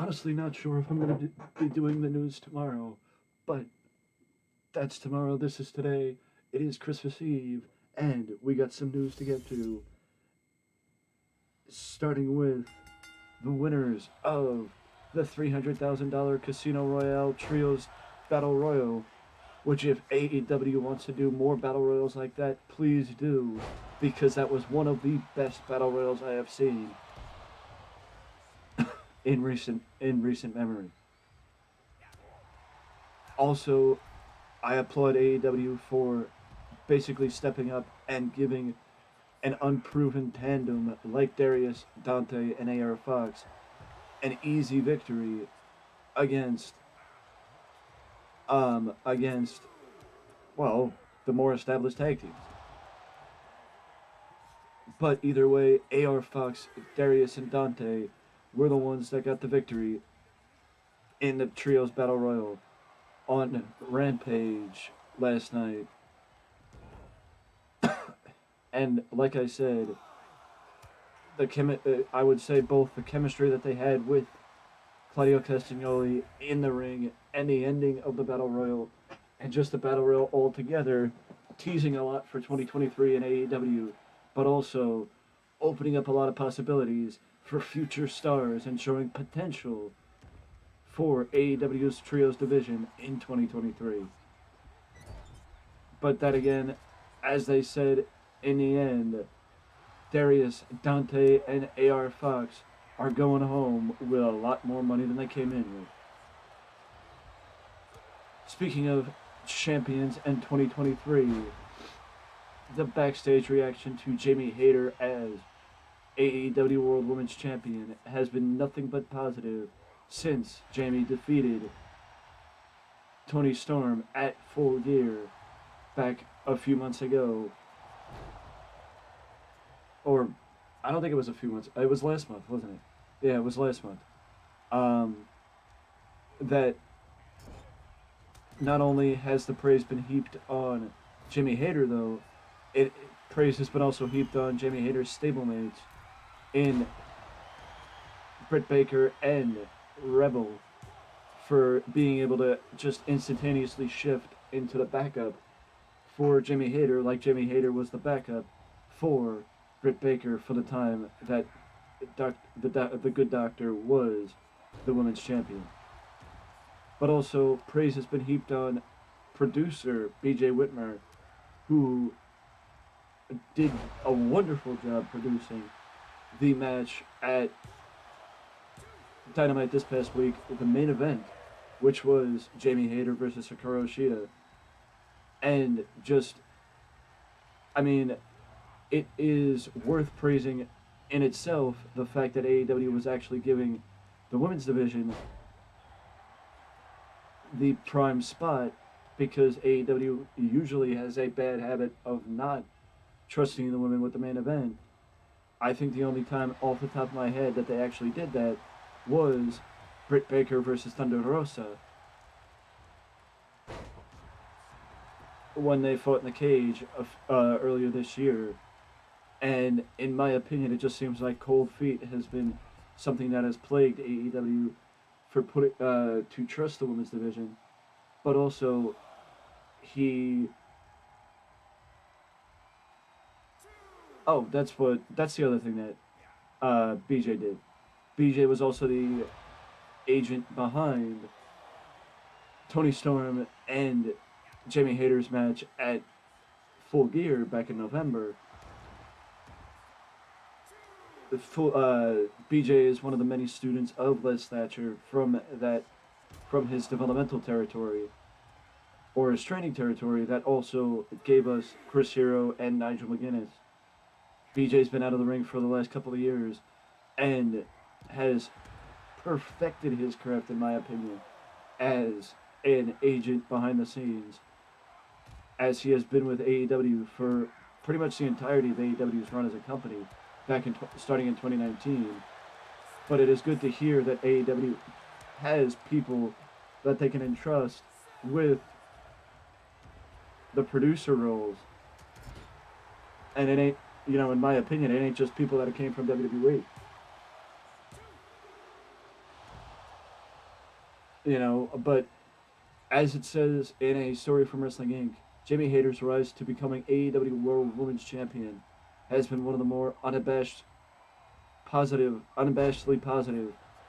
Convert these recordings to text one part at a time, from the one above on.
honestly not sure if I'm going to be doing the news tomorrow, but that's tomorrow. This is today. It is Christmas Eve, and we got some news to get to. Starting with the winners of the $300,000 Casino Royale Trios Battle Royal. Which, if AEW wants to do more battle royals like that, please do, because that was one of the best battle royals I have seen in recent memory. Also, I applaud AEW for basically stepping up and giving an unproven tandem like Darius, Dante, and AR Fox an easy victory against against well, the more established tag teams. But either way, AR Fox, Darius, and Dante were the ones that got the victory in the Trios Battle Royal on Rampage last night. And like I said, I would say both the chemistry that they had with Claudio Castagnoli in the ring and the ending of the Battle Royal and just the Battle Royal altogether, teasing a lot for 2023 in AEW, but also opening up a lot of possibilities for future stars and showing potential for AEW's Trios division in 2023. But that again, as they said in the end, Darius, Dante, and AR Fox are going home with a lot more money than they came in with. Speaking of champions and 2023, the backstage reaction to Jamie Hayter as AEW World Women's Champion has been nothing but positive since Jamie defeated Toni Storm at Full Gear back a few months ago. Or, I don't think it was a few months. It was last month, wasn't it? Yeah, it was last month. That not only has the praise been heaped on Jamie Hayter, though, praise has been also heaped on Jamie Hayter's stablemates in Britt Baker and Rebel for being able to just instantaneously shift into the backup for Jamie Hayter, like Jamie Hayter was the backup for Britt Baker for the time that the Good Doctor was the women's champion. But also, praise has been heaped on producer BJ Whitmer, who did a wonderful job producing the match at Dynamite this past week, the main event, which was Jamie Hayter versus Hikaru Shida. And just, I mean, it is worth praising in itself the fact that AEW was actually giving the women's division the prime spot, because AEW usually has a bad habit of not trusting the women with the main event. I think the only time off the top of my head that they actually did that was Britt Baker versus Thunder Rosa when they fought in the cage earlier this year. And in my opinion, it just seems like cold feet has been something that has plagued AEW for to trust the women's division, but also that's the other thing that BJ did. BJ was also the agent behind Toni Storm and Jamie Hayter's match at Full Gear back in November. BJ is one of the many students of Les Thatcher from his developmental territory, or his training territory, that also gave us Chris Hero and Nigel McGuinness. BJ's been out of the ring for the last couple of years and has perfected his craft, in my opinion, as an agent behind the scenes, as he has been with AEW for pretty much the entirety of AEW's run as a company, starting in 2019. But it is good to hear that AEW has people that they can entrust with the producer roles. And it ain't, in my opinion, it ain't just people that came from WWE. But as it says in A Story from Wrestling Inc., Jamie Hayter's rise to becoming AEW World Women's Champion has been one of the more unabashedly positive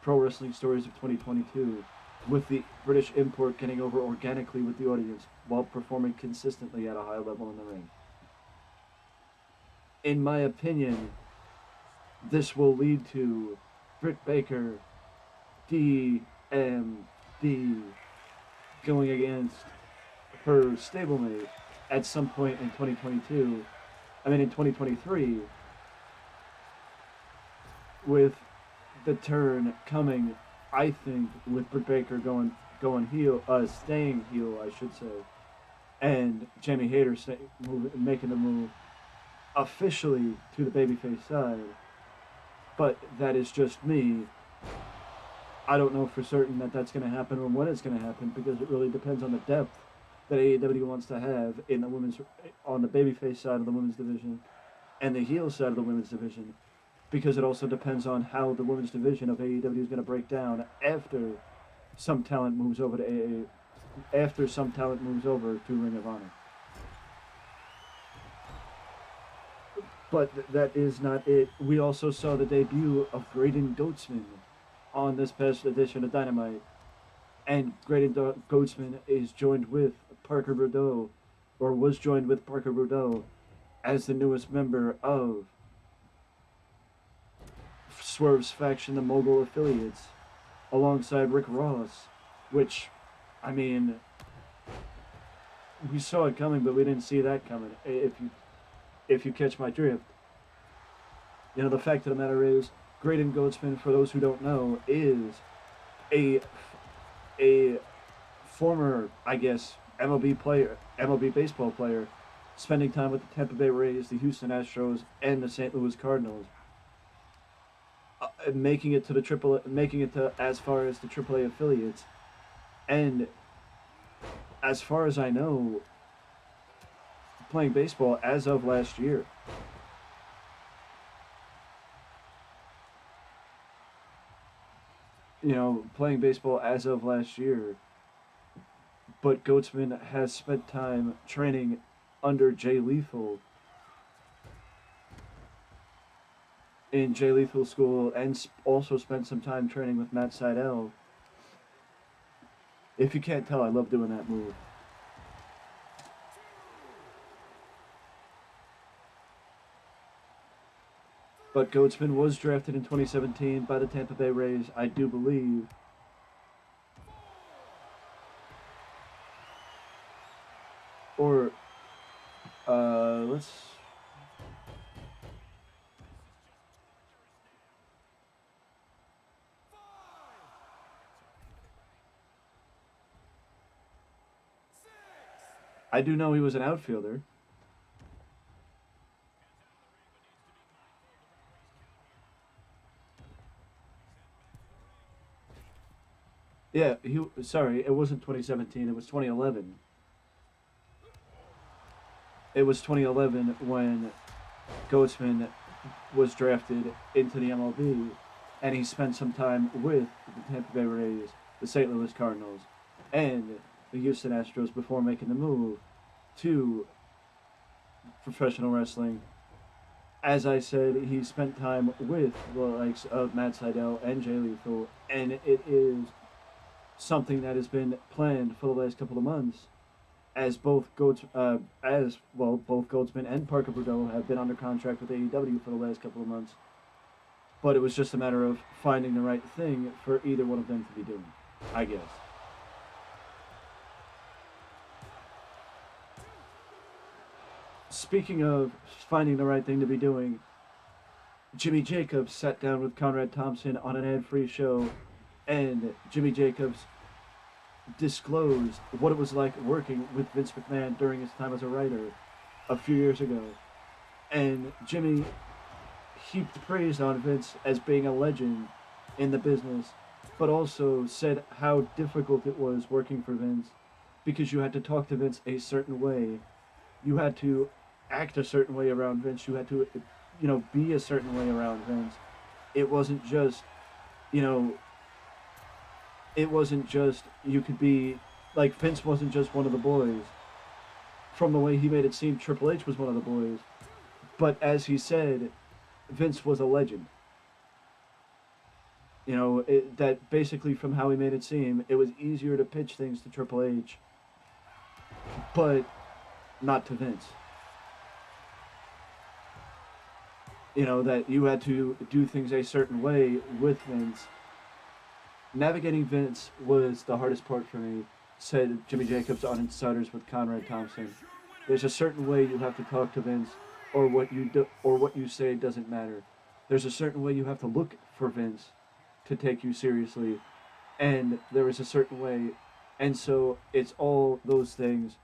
pro wrestling stories of 2022, with the British import getting over organically with the audience while performing consistently at a high level in the ring. In my opinion, this will lead to Britt Baker, DMD, going against her stablemate at some point in 2023, with the turn coming, I think, with Britt Baker going heel, staying heel, I should say, and Jamie Hayter making the move officially to the babyface side. But that is just me. I don't know for certain that that's going to happen or when it's going to happen, because it really depends on the depth that AEW wants to have in the on the babyface side of the women's division and the heel side of the women's division, because it also depends on how the women's division of AEW is going to break down after some talent moves over to after some talent moves over to Ring of Honor. But that is not it. We also saw the debut of Graden Goetzman on this past edition of Dynamite. And Graden Goetzman is joined with Parker Boudreaux, or was joined with Parker Boudreaux, as the newest member of Swerve's faction, the Mogul Affiliates, alongside Rick Ross, which, I mean, we saw it coming, but we didn't see that coming, if you catch my drift. The fact of the matter is, Graden Goetzman, for those who don't know, is a former, I guess, MLB baseball player, spending time with the Tampa Bay Rays, the Houston Astros, and the St. Louis Cardinals, making it to as far as the AAA affiliates, and as far as I know, playing baseball as of last year. Playing baseball as of last year. But Goetzman has spent time training under Jay Lethal in Jay Lethal School, and also spent some time training with Matt Sydal. If you can't tell, I love doing that move. But Goetzman was drafted in 2017 by the Tampa Bay Rays, I do believe. Or, let's... I do know he was an outfielder. Yeah, sorry, it wasn't 2017, it was 2011. It was 2011 when Goetzman was drafted into the MLB, and he spent some time with the Tampa Bay Rays, the St. Louis Cardinals, and the Houston Astros before making the move to professional wrestling. As I said, he spent time with the likes of Matt Sydal and Jay Lethal, and it is something that has been planned for the last couple of months, as both Goetzman and Parker Boudreaux have been under contract with AEW for the last couple of months. But it was just a matter of finding the right thing for either one of them to be doing, I guess. Speaking of finding the right thing to be doing, Jimmy Jacobs sat down with Conrad Thompson on an ad-free show, and Jimmy Jacobs disclosed what it was like working with Vince McMahon during his time as a writer a few years ago. And Jimmy heaped praise on Vince as being a legend in the business, but also said how difficult it was working for Vince, because you had to talk to Vince a certain way. You had to act a certain way around Vince. You had to, be a certain way around Vince. It wasn't just, it wasn't just you could be like Vince wasn't just one of the boys. From the way he made it seem, Triple H was one of the boys. But as he said, Vince was a legend. That basically from how he made it seem, it was easier to pitch things to Triple H, but not to Vince. That you had to do things a certain way with Vince. Navigating Vince was the hardest part for me, said Jimmy Jacobs on Insiders with Conrad Thompson. There's a certain way you have to talk to Vince, or what you say doesn't matter. There's a certain way you have to look for Vince to take you seriously, and there is a certain way, and so it's all those things,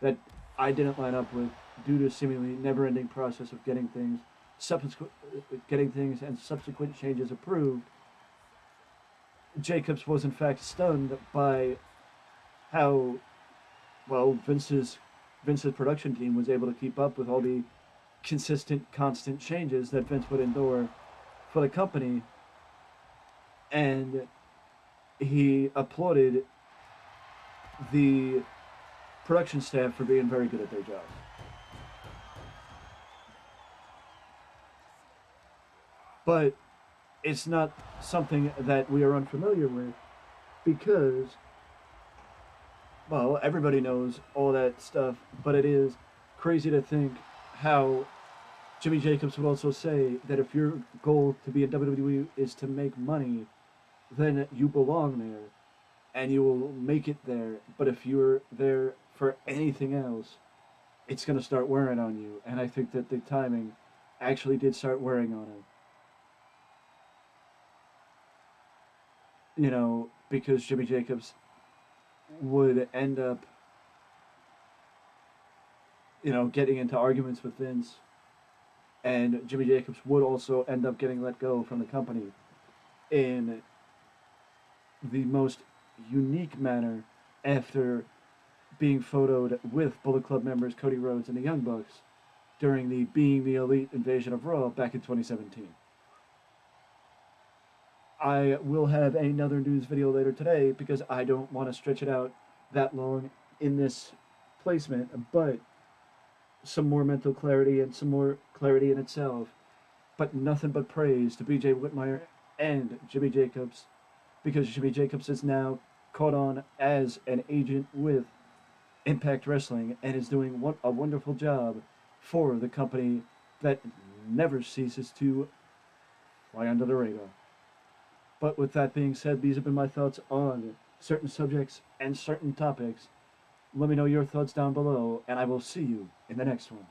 that I didn't line up with due to seemingly never-ending process of getting things and subsequent changes approved. Jacobs was in fact stunned by how well Vince's production team was able to keep up with all the consistent, constant changes that Vince would endure for the company, and he applauded the production staff for being very good at their job. But it's not something that we are unfamiliar with because, well, everybody knows all that stuff, but it is crazy to think how Jimmy Jacobs would also say that if your goal to be in WWE is to make money, then you belong there and you will make it there. But if you're there for anything else, it's going to start wearing on you. And I think that the timing actually did start wearing on him. Because Jimmy Jacobs would end up, getting into arguments with Vince, and Jimmy Jacobs would also end up getting let go from the company in the most unique manner after being photoed with Bullet Club members Cody Rhodes and the Young Bucks during the Being the Elite invasion of Raw back in 2017. I will have another news video later today because I don't want to stretch it out that long in this placement, but some more mental clarity and some more clarity in itself. But nothing but praise to BJ Whitmire and Jimmy Jacobs, because Jimmy Jacobs is now caught on as an agent with Impact Wrestling and is doing a wonderful job for the company that never ceases to fly under the radar. But with that being said, these have been my thoughts on certain subjects and certain topics. Let me know your thoughts down below, and I will see you in the next one.